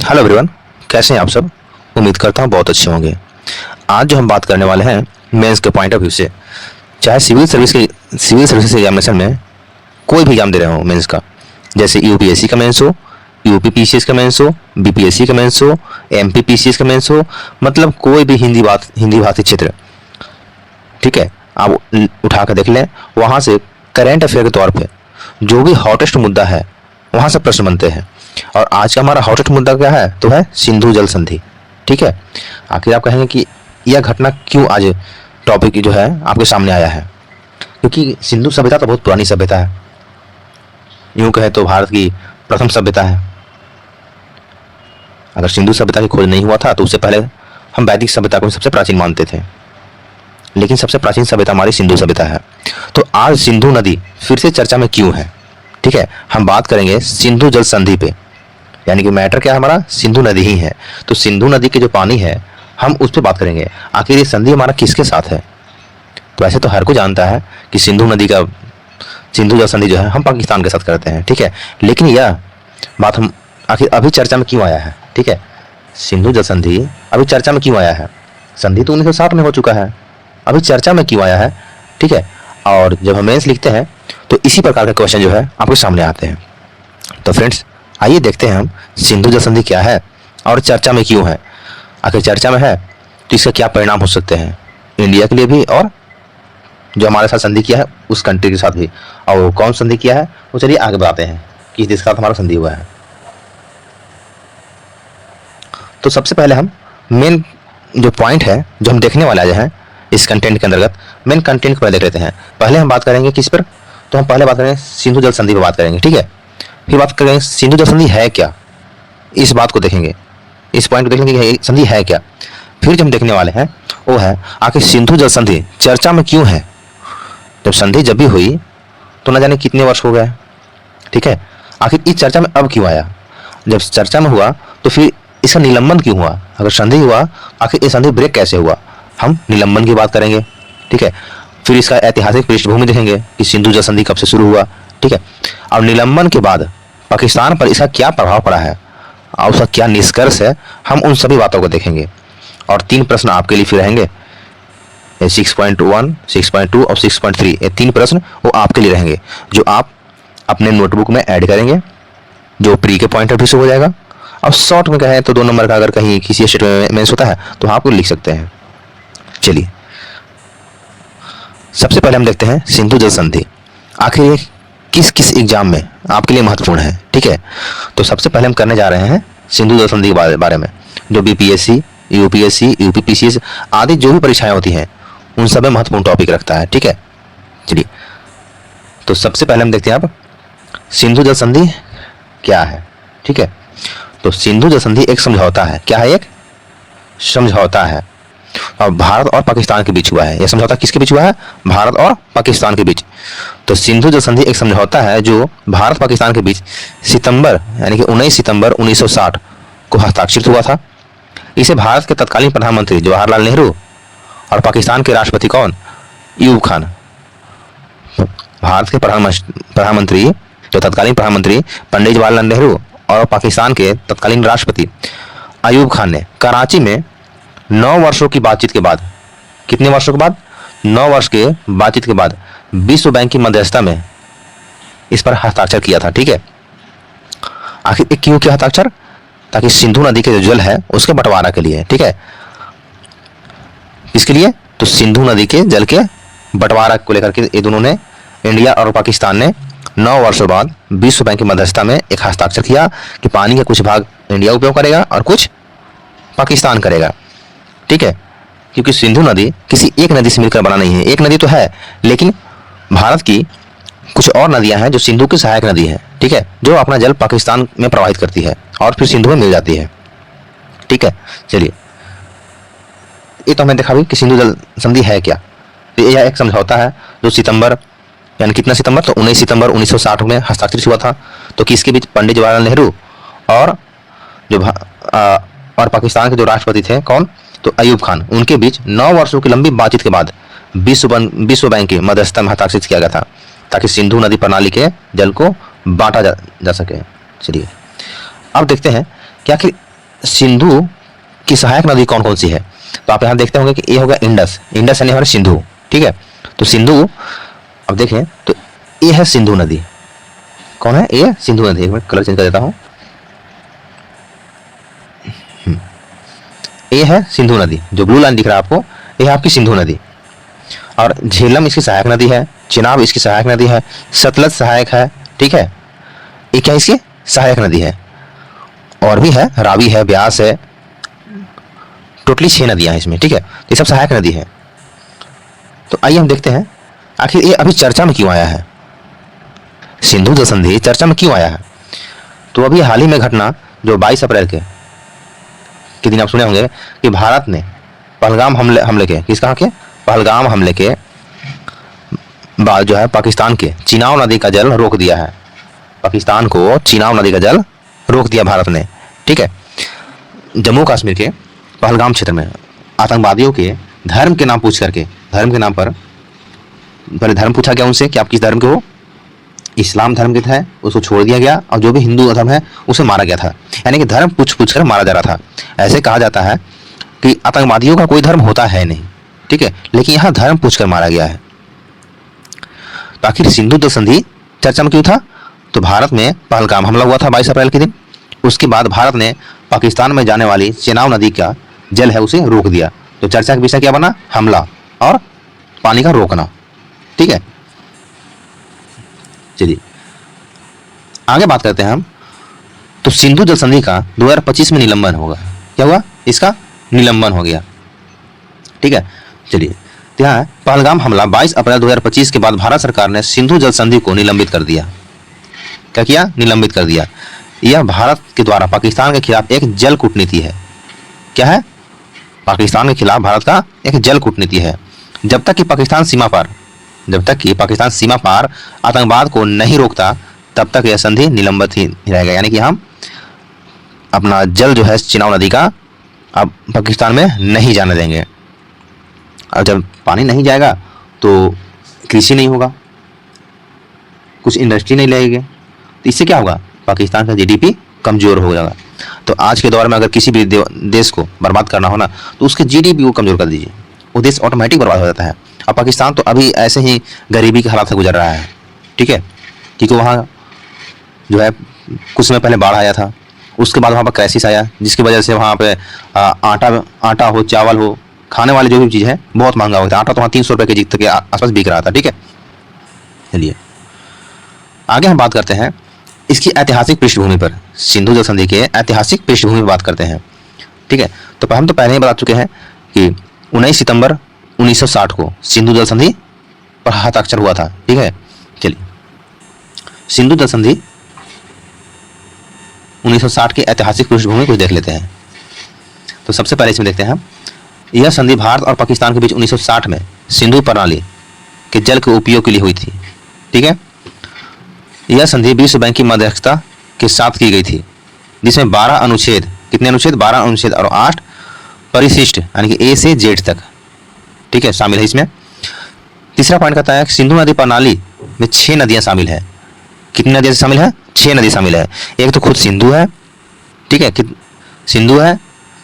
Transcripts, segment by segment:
Hello everyone, कैसे हैं आप सब। उम्मीद करता हूँ बहुत अच्छे होंगे। आज जो हम बात करने वाले हैं मेंस के पॉइंट ऑफ व्यू से, चाहे सिविल सर्विसेज एग्जामिनेशन में कोई भी एग्जाम दे रहे हो मेंस का, जैसे यूपीएससी का मेंस हो, यूपीपीसीएस का मेंस हो, बीपीएससी का मेंस हो, एमपीपीसीएस का मेंस हो, मतलब कोई भी हिंदी भाषी क्षेत्र, ठीक है, आप उठा कर देख लें। वहाँ से करेंट अफेयर के तौर पे जो भी हॉटेस्ट मुद्दा है वहाँ से प्रश्न बनते हैं। और आज का हमारा हॉटेस्ट मुद्दा क्या है, तो है सिंधु जल संधि। ठीक है, आखिर आप कहेंगे कि यह घटना क्यों आज टॉपिक जो है आपके सामने आया है, क्योंकि सिंधु सभ्यता तो बहुत पुरानी सभ्यता है। यूं कहे तो भारत की प्रथम सभ्यता है। अगर सिंधु सभ्यता की खोज नहीं हुआ था तो उससे पहले हम वैदिक सभ्यता को सबसे प्राचीन मानते थे, लेकिन सबसे प्राचीन सभ्यता हमारी सिंधु सभ्यता है। तो आज सिंधु नदी फिर से चर्चा में क्यों है, ठीक है, हम बात करेंगे सिंधु जल संधि पे, यानी कि मैटर क्या है हमारा, सिंधु नदी ही है। तो सिंधु नदी के जो पानी है हम उस पर बात करेंगे, आखिर ये संधि हमारा किसके साथ है। तो ऐसे तो हर कोई जानता है कि सिंधु जल संधि जो है हम पाकिस्तान के साथ करते हैं, ठीक है, लेकिन यह बात हम आखिर अभी चर्चा में क्यों आया है, ठीक है, सिंधु जल संधि अभी चर्चा में क्यों आया है। संधि तो 1960 में हो चुका है, अभी चर्चा में क्यों आया है, ठीक है। और जब हम मेंस लिखते हैं तो इसी प्रकार के क्वेश्चन जो है आपके सामने आते हैं। तो फ्रेंड्स, आइए देखते हैं हम सिंधु जल संधि क्या है और चर्चा में क्यों है। आखिर चर्चा में है तो इसका क्या परिणाम हो सकते हैं इंडिया के लिए भी, और जो हमारे साथ संधि किया है उस कंट्री के साथ भी। और वो कौन संधि किया है वो चलिए आगे बताते हैं कि किस साथ हमारा संधि हुआ है। तो सबसे पहले हम मेन जो पॉइंट है जो हम देखने वाले हैं इस कंटेंट के अंतर्गत, मेन कंटेंट को पहले देख लेते हैं। पहले हम बात करेंगे किस पर, तो हम पहले बात करेंगे सिंधु जल संधि पर बात करेंगे, ठीक है। फिर बात करेंगे सिंधु जल संधि है क्या, इस बात को देखेंगे, इस पॉइंट को देखेंगे कि संधि है क्या। फिर जो हम देखने वाले हैं वो है आखिर सिंधु जल संधि चर्चा में क्यों है। जब संधि जब भी हुई तो न जाने कितने वर्ष हो गए, ठीक है, आखिर इस चर्चा में अब क्यों आया। जब चर्चा में हुआ तो फिर इसका निलंबन क्यों हुआ। अगर संधि हुआ आखिर ये संधि ब्रेक कैसे हुआ, हम निलंबन की बात करेंगे, ठीक है। फिर इसका ऐतिहासिक पृष्ठभूमि देखेंगे कि सिंधु जल संधि कब से शुरू हुआ, ठीक है। और निलंबन के बाद पाकिस्तान पर इसका क्या प्रभाव पड़ा है और उसका क्या निष्कर्ष है, हम उन सभी बातों को देखेंगे। और 3 प्रश्न आपके लिए फिर रहेंगे, 6.1, 6.2 और 6.3, ये 3 प्रश्न वो आपके लिए रहेंगे जो आप अपने नोटबुक में ऐड करेंगे, जो प्री के पॉइंट ऑफ व्यू से हो जाएगा। और शॉर्ट में कहें तो 2 नंबर का अगर कहीं किसी स्टेट में मेंस होता है तो आप लिख सकते हैं। चलिए सबसे पहले हम देखते हैं सिंधु जल संधि आखिर ये किस किस एग्जाम में आपके लिए महत्वपूर्ण है, ठीक है। तो सबसे पहले हम करने जा रहे हैं सिंधु जल संधि के बारे में, जो बीपीएससी, यूपीएससी, यूपीपीसीएस आदि जो भी परीक्षाएं होती हैं उन सब में महत्वपूर्ण टॉपिक रखता है, ठीक है। चलिए तो सबसे पहले हम देखते हैं अब सिंधु जल संधि क्या है, ठीक है। तो सिंधु जल संधि एक समझौता है। क्या है, एक समझौता है और भारत और पाकिस्तान के बीच हुआ है। यह समझौता किसके बीच हुआ है, भारत और पाकिस्तान के बीच। तो सिंधु जल संधि एक समझौता है जो भारत पाकिस्तान के बीच सितंबर यानी कि 19 सितंबर 1960 को हस्ताक्षरित हुआ था। इसे भारत के तत्कालीन प्रधानमंत्री जवाहरलाल नेहरू और पाकिस्तान के राष्ट्रपति कौन, अयूब खान, भारत के प्रधानमंत्री जो तत्कालीन प्रधानमंत्री पंडित जवाहरलाल नेहरू और पाकिस्तान के तत्कालीन राष्ट्रपति अयूब खान ने कराची में 9 वर्षों की बातचीत के बाद, कितने वर्षों के बाद, 9 वर्ष के बातचीत के बाद विश्व बैंक की मध्यस्थता में इस पर हस्ताक्षर किया था, ठीक है। आखिर क्यों किया हस्ताक्षर, ताकि सिंधु नदी के जो जल है उसके बंटवारा के लिए, ठीक है। इसके लिए तो सिंधु नदी के जल के बंटवारा को लेकर के ये दोनों ने, इंडिया और पाकिस्तान ने 9 वर्षों बाद विश्व बैंक की मध्यस्थता में एक हस्ताक्षर किया कि पानी का कुछ भाग इंडिया उपयोग करेगा और कुछ पाकिस्तान करेगा, ठीक है। क्योंकि सिंधु नदी किसी एक नदी से मिलकर बना नहीं है, एक नदी तो है लेकिन भारत की कुछ और नदियां हैं जो सिंधु की सहायक नदी है, ठीक है, जो अपना जल पाकिस्तान में प्रवाहित करती है और फिर सिंधु में मिल जाती है, ठीक है। चलिए ये तो हमें देखा भी कि सिंधु जल संधि है क्या। तो यह एक समझौता है जो सितंबर यानी कितना सितंबर, तो 19 सितंबर 1960 में हस्ताक्षरित हुआ था। तो किसके बीच, पंडित जवाहरलाल नेहरू और और पाकिस्तान के जो राष्ट्रपति थे कौन, तो अयूब खान, उनके बीच 9 वर्षों की लंबी बातचीत के बाद विश्व बैंक की मध्यस्थता में हस्ताक्षरित किया गया था ताकि सिंधु नदी प्रणाली के जल को बांटा जा सके। चलिए अब देखते हैं कि आखिर सिंधु की सहायक नदी कौन कौन सी है? तो आप यहाँ देखते होंगे कि ये होगा इंडस, इंडस यानी हमारे सिंधु, ठीक है। तो सिंधु, अब देखें तो ये है सिंधु नदी। कौन है ये? सिंधु नदी। एक मिनट कलर चेंज कर देता हूँ। ये है सिंधु नदी, जो ब्लू लाइन दिख रहा है आपको, ये है आपकी सिंधु नदी। और झेलम इसकी सहायक नदी है, चिनाब इसकी सहायक नदी है, सतलज सहायक है, ठीक है। ये क्या इसकी सहायक नदी है। और भी है, रावी है, ब्यास है, टोटली 6 नदियां हैं इसमें, ठीक है। ये सब सहायक नदी है। तो आइए हम देखते हैं आखिर ये अभी चर्चा में क्यों आया है, सिंधु जल संधि चर्चा में क्यों आया है। तो अभी हाल ही में घटना जो 22 अप्रैल के दिन आप सुने होंगे कि भारत ने पहलगाम हमले के, किस कहा के, पहलगाम हमले के बाद जो है पाकिस्तान के चिनाब नदी का जल रोक दिया है। पाकिस्तान को चिनाब नदी का जल रोक दिया भारत ने, ठीक है। जम्मू कश्मीर के पहलगाम क्षेत्र में आतंकवादियों के धर्म के नाम पूछ करके, धर्म के नाम पर पहले धर्म पूछा गया उनसे कि आप किस धर्म के हो, इस्लाम धर्म के थे, उसको छोड़ दिया गया और जो भी हिंदू धर्म है उसे मारा गया था। यानी कि धर्म पूछ कर मारा जा रहा था। ऐसे कहा जाता है कि आतंकवादियों का कोई धर्म होता है नहीं, ठीक है, लेकिन यहाँ धर्म पूछ कर मारा गया है। तो आखिर सिंधु जल संधि चर्चा में क्यों था? तो भारत में पहलगाम हमला हुआ था 22 अप्रैल के दिन। उसके बाद भारत ने पाकिस्तान में जाने वाली चिनाब नदी का जल है उसे रोक दिया। तो चर्चा का विषय क्या बना? हमला और पानी का रोकना, ठीक है। चलिए आगे बात करते हैं हम। तो सिंधु जल संधि का 2025 में निलंबन होगा। क्या हुआ? इसका निलंबन हो गया, ठीक है। चलिए यहाँ पहलगाम हमला 22 अप्रैल 2025 के बाद भारत सरकार ने सिंधु जल संधि को निलंबित कर दिया। क्या किया? निलंबित कर दिया। यह भारत के द्वारा पाकिस्तान के खिलाफ एक जल कूटनीति है। क्या है? पाकिस्तान के खिलाफ भारत का एक जल कूटनीति है। जब तक कि पाकिस्तान सीमा पार आतंकवाद को नहीं रोकता तब तक यह संधि निलंबित ही रहेगा। यानी कि हम अपना जल जो है चिनाब नदी का अब पाकिस्तान में नहीं जाने देंगे। और जब पानी नहीं जाएगा तो कृषि नहीं होगा, कुछ इंडस्ट्री नहीं लगेगी। तो इससे क्या होगा? पाकिस्तान का जीडीपी कमजोर हो जाएगा। तो आज के दौर में अगर किसी भी देश को बर्बाद करना हो ना, तो उसके जीडीपी को कमजोर कर दीजिए, वो देश ऑटोमेटिक बर्बाद हो जाता है। और पाकिस्तान तो अभी ऐसे ही गरीबी के हालात से गुजर रहा है, ठीक है, क्योंकि वहाँ जो है कुछ समय पहले बाढ़ आया था, उसके बाद वहाँ पर क्राइसिस आया, जिसकी वजह से वहाँ पे आटा हो, चावल हो, खाने वाली जो भी चीज़ है बहुत महंगा होता है। आटा तो वहाँ 300 रुपये के जी तक के आसपास बिक रहा था, ठीक है। चलिए आगे हम बात करते हैं इसकी ऐतिहासिक पृष्ठभूमि पर, सिंधु जल संधि के ऐतिहासिक पृष्ठभूमि पर बात करते हैं, ठीक है। तो हम तो पहले ही बता चुके हैं कि 19 सितंबर 1960 को सिंधु जल संधि पर हस्ताक्षर हुआ था, ठीक है। चलिए सिंधु जल संधि 1960 की ऐतिहासिक पृष्ठभूमि को देख लेते हैं। तो सबसे पहले इसमें देखते हैं हम, यह संधि भारत और पाकिस्तान के बीच 1960 में सिंधु प्रणाली के जल के उपयोग के लिए हुई थी, ठीक है। यह संधि विश्व बैंक की मध्यस्थता के साथ की गई थी, जिसमें 12 अनुच्छेद, कितने अनुच्छेद? 12 अनुच्छेद और 8 परिशिष्ट यानी कि ए से जेड तक, ठीक है, शामिल है इसमें। तीसरा पॉइंट कहता है सिंधु नदी प्रणाली में 6 नदियां शामिल है। कितनी नदियां शामिल है? 6 नदी शामिल है। एक तो खुद सिंधु है, ठीक है, सिंधु है,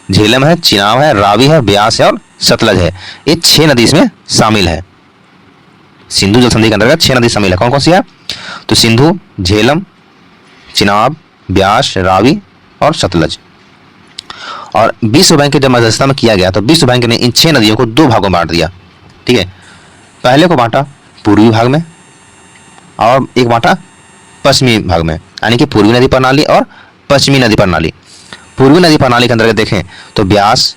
झेलम है, चिनाब है, रावी है, ब्यास है और सतलज है। ये 6 नदी इसमें शामिल है। सिंधु जल संधि के अंतर्गत 6 नदी शामिल है। कौन कौन सी है? तो सिंधु, झेलम, चिनाब, ब्यास, रावी और सतलज। और विश्व बैंक के जब मध्यस्थता में किया गया तो विश्व बैंक ने इन 6 नदियों को 2 भागों में बांट दिया, ठीक है। पहले को बांटा पूर्वी भाग में और एक बांटा पश्चिमी भाग में, यानी कि पूर्वी नदी प्रणाली और पश्चिमी नदी प्रणाली। पूर्वी नदी प्रणाली के अंतर्गत देखें तो ब्यास,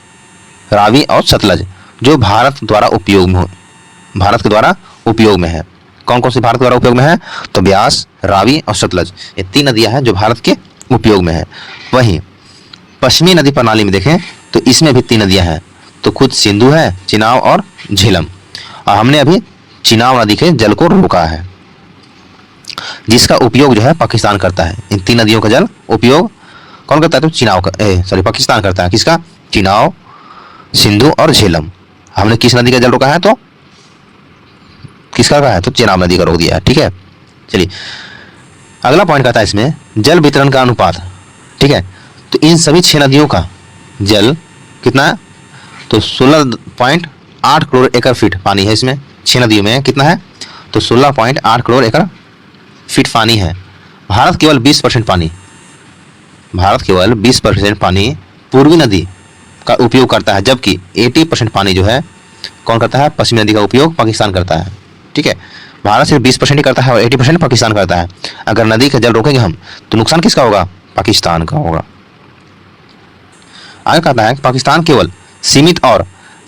रावी और सतलज जो भारत के द्वारा उपयोग में है। कौन कौन सी भारत द्वारा उपयोग में है? तो ब्यास, रावी और सतलज, ये 3 नदियां हैं जो भारत के उपयोग में है। वहीं पश्चिमी नदी प्रणाली में देखें तो इसमें भी 3 नदियां हैं। तो खुद सिंधु है, चिनाब और झेलम। और हमने अभी चिनाब नदी के जल को रोका है, जिसका उपयोग जो है पाकिस्तान करता है। इन 3 नदियों का जल उपयोग कौन करता है? तो पाकिस्तान करता है। किसका? चिनाब, सिंधु और झेलम। हमने किस नदी का जल रोका है? तो किसका रोका है? तो चिनाब नदी का रोक दिया है, ठीक है। चलिए अगला पॉइंट कहता है इसमें जल वितरण का अनुपात, ठीक है। तो इन सभी 6 नदियों का जल कितना है, तो 16.8 करोड़ एकड़ फीट पानी है इसमें। 6 नदियों में कितना है, तो 16.8 करोड़ एकड़ फीट पानी है। भारत केवल 20% पानी, भारत केवल 20% पानी पूर्वी नदी का उपयोग करता है, जबकि 80% पानी जो है कौन करता है, पश्चिमी नदी का उपयोग पाकिस्तान करता है। ठीक है, भारत सिर्फ 20% ही करता है और 80% पाकिस्तान करता है। अगर नदी का जल रोकेंगे हम तो नुकसान किसका होगा, पाकिस्तान का होगा। आगे कहता है कि पाकिस्तान केवल सीमित और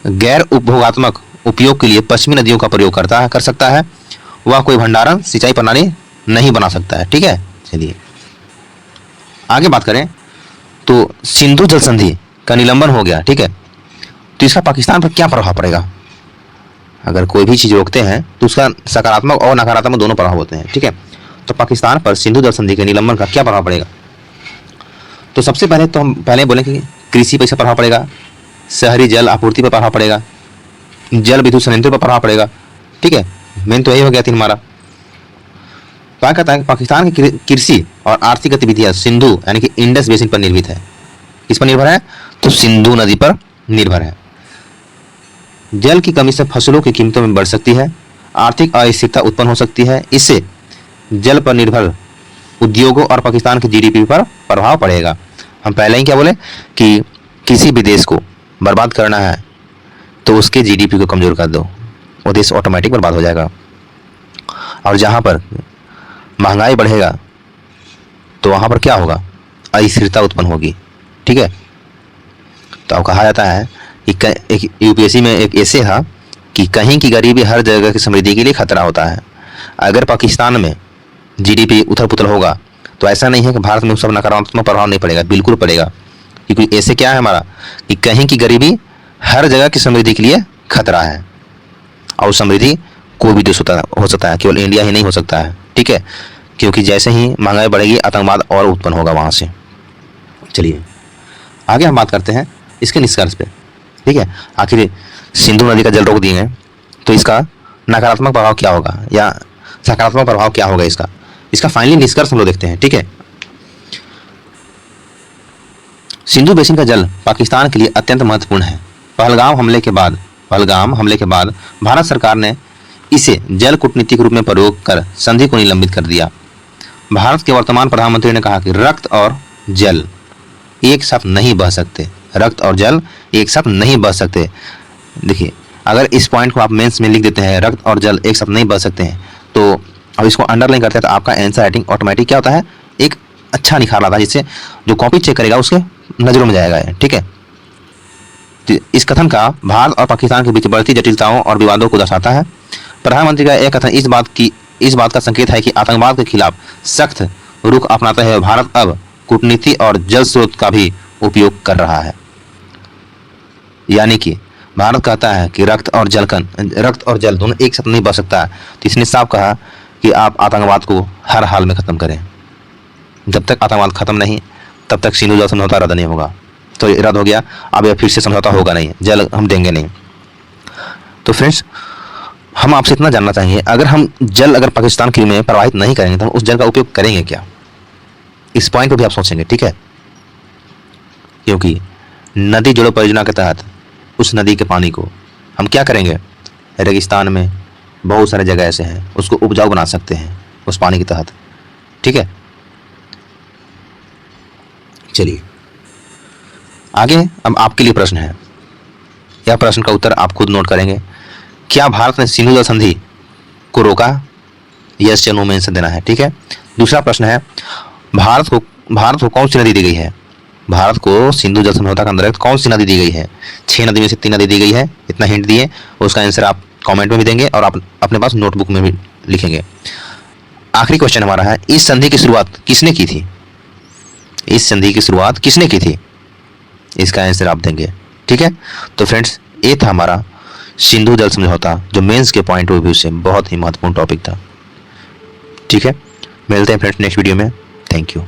गैर उपभोगात्मक उपयोग के लिए पश्चिमी नदियों का प्रयोग कर सकता है, वह कोई भंडारण सिंचाई प्रणाली नहीं बना सकता है। ठीक है, चलिए आगे बात करें तो सिंधु जल संधि का निलंबन हो गया। ठीक है, तो इसका पाकिस्तान पर क्या प्रभाव पड़ेगा। अगर कोई भी चीज़ रोकते हैं तो उसका सकारात्मक और नकारात्मक दोनों प्रभाव होते हैं। ठीक है, तो पाकिस्तान पर सिंधु जल संधि के निलंबन का क्या प्रभाव पड़ेगा। तो सबसे पहले तो हम बोलें कि कृषि पर इसका प्रभाव पड़ेगा, शहरी जल आपूर्ति पर प्रभाव पड़ेगा, जल विद्युत संयंत्रों पर प्रभाव पड़ेगा। ठीक है, मेन तो यही हो गया थी हमारा। तो कहता है कि पाकिस्तान की कृषि और आर्थिक गतिविधियां सिंधु यानी कि इंडस बेसिन पर निर्मित है। किस पर निर्भर है, तो सिंधु नदी पर निर्भर है। जल की कमी से फसलों की कीमतों में बढ़ सकती है, आर्थिक अस्थिरता उत्पन्न हो सकती है, इससे जल पर निर्भर उद्योगों और पाकिस्तान की जीडीपी पर प्रभाव पड़ेगा। हम पहले ही क्या बोले कि किसी भी देश को बर्बाद करना है तो उसके जीडीपी को कमजोर कर दो, वो देश ऑटोमेटिक बर्बाद हो जाएगा। और जहाँ पर महंगाई बढ़ेगा तो वहाँ पर क्या होगा, अस्थिरता उत्पन्न होगी। ठीक है, तो अब कहा जाता है कि एक यूपीएससी में एक ऐसे है कि कहीं की गरीबी हर जगह की समृद्धि के लिए खतरा होता है। अगर पाकिस्तान में जीडीपी उथल पुथल होगा तो ऐसा नहीं है कि भारत में उस सब नकारात्मक प्रभाव नहीं पड़ेगा, बिल्कुल पड़ेगा। क्योंकि ऐसे क्या है हमारा कि कहीं की गरीबी हर जगह की समृद्धि के लिए खतरा है, और समृद्धि कोई भी देश हो सकता है, केवल इंडिया ही नहीं हो सकता है। ठीक है, क्योंकि जैसे ही महंगाई बढ़ेगी आतंकवाद और उत्पन्न होगा वहाँ से। चलिए आगे हम बात करते हैं इसके निष्कर्ष पे। ठीक है, आखिर सिंधु नदी का जल रोक दिए तो इसका नकारात्मक प्रभाव क्या होगा या सकारात्मक प्रभाव क्या होगा इसका फाइनली निष्कर्ष हम लोग देखते हैं। ठीक है, सिंधु बेसिन का जल पाकिस्तान के लिए अत्यंत महत्वपूर्ण है। पहलगाम हमले के बाद भारत सरकार ने इसे जल कूटनीति के रूप में प्रयोग कर संधि को निलंबित कर दिया। भारत के वर्तमान प्रधानमंत्री ने कहा कि रक्त और जल एक साथ नहीं बह सकते, रक्त और जल एक साथ नहीं बह सकते। देखिए, अगर इस पॉइंट को आप मेंस में लिख देते हैं, रक्त और जल एक साथ नहीं बह सकते हैं, तो अब इसको अंडरलाइन करते हैं तो आपका आंसर राइटिंग ऑटोमेटिक क्या होता है, एक अच्छा निखार आता है, जिससे जो कॉपी चेक करेगा उसके नज़रों में जाएगा। ठीक है, इस कथन का भारत और पाकिस्तान के बीच बढ़ती जटिलताओं और विवादों को दर्शाता है। प्रधानमंत्री का यह कथन इस बात का संकेत है कि आतंकवाद के खिलाफ सख्त रुख अपनाता है। भारत अब कूटनीति और जल स्रोत का भी उपयोग कर रहा है। यानी कि भारत कहता है कि रक्त और जल दोनों एक साथ नहीं बह सकता है। तो इसने साफ कहा कि आप आतंकवाद को हर हाल में ख़त्म करें। जब तक आतंकवाद खत्म नहीं तब तक सिंधु जल समझौता रद्द नहीं होगा। तो रद्द हो गया, अब यह फिर से समझौता होगा नहीं, जल हम देंगे नहीं। तो फ्रेंड्स, हम आपसे इतना जानना चाहेंगे, अगर पाकिस्तान के में प्रवाहित नहीं करेंगे तो हम उस जल का उपयोग करेंगे क्या। इस पॉइंट को भी आप सोचेंगे। ठीक है, क्योंकि नदी जोड़ो परियोजना के तहत उस नदी के पानी को हम क्या करेंगे, रेगिस्तान में बहुत सारे जगह ऐसे हैं उसको उपजाऊ बना सकते हैं उस पानी के तहत। ठीक है, चलिए आगे अब आपके लिए प्रश्न है। यह प्रश्न का उत्तर आप खुद नोट करेंगे। क्या भारत ने सिंधु जल संधि को रोका, यस या नो में आंसर देना है। ठीक है, दूसरा प्रश्न है, भारत को कौन सी नदी दी गई है, भारत को सिंधु जल समझौता के अंतर्गत कौन सी नदी दी गई है। 6 नदी में से 3 नदी दी गई है, इतना हिंट दिए। उसका आंसर आप कमेंट में भी देंगे और आप अपने पास नोटबुक में भी लिखेंगे। आखिरी क्वेश्चन हमारा है, इस संधि की शुरुआत किसने की थी, इस संधि की शुरुआत किसने की थी, इसका आंसर आप देंगे। ठीक है, तो फ्रेंड्स, ये था हमारा सिंधु जल समझौता, जो मेंस के पॉइंट ऑफ व्यू से बहुत ही महत्वपूर्ण टॉपिक था। ठीक है, मिलते हैं फ्रेंड्स नेक्स्ट वीडियो में। Thank you.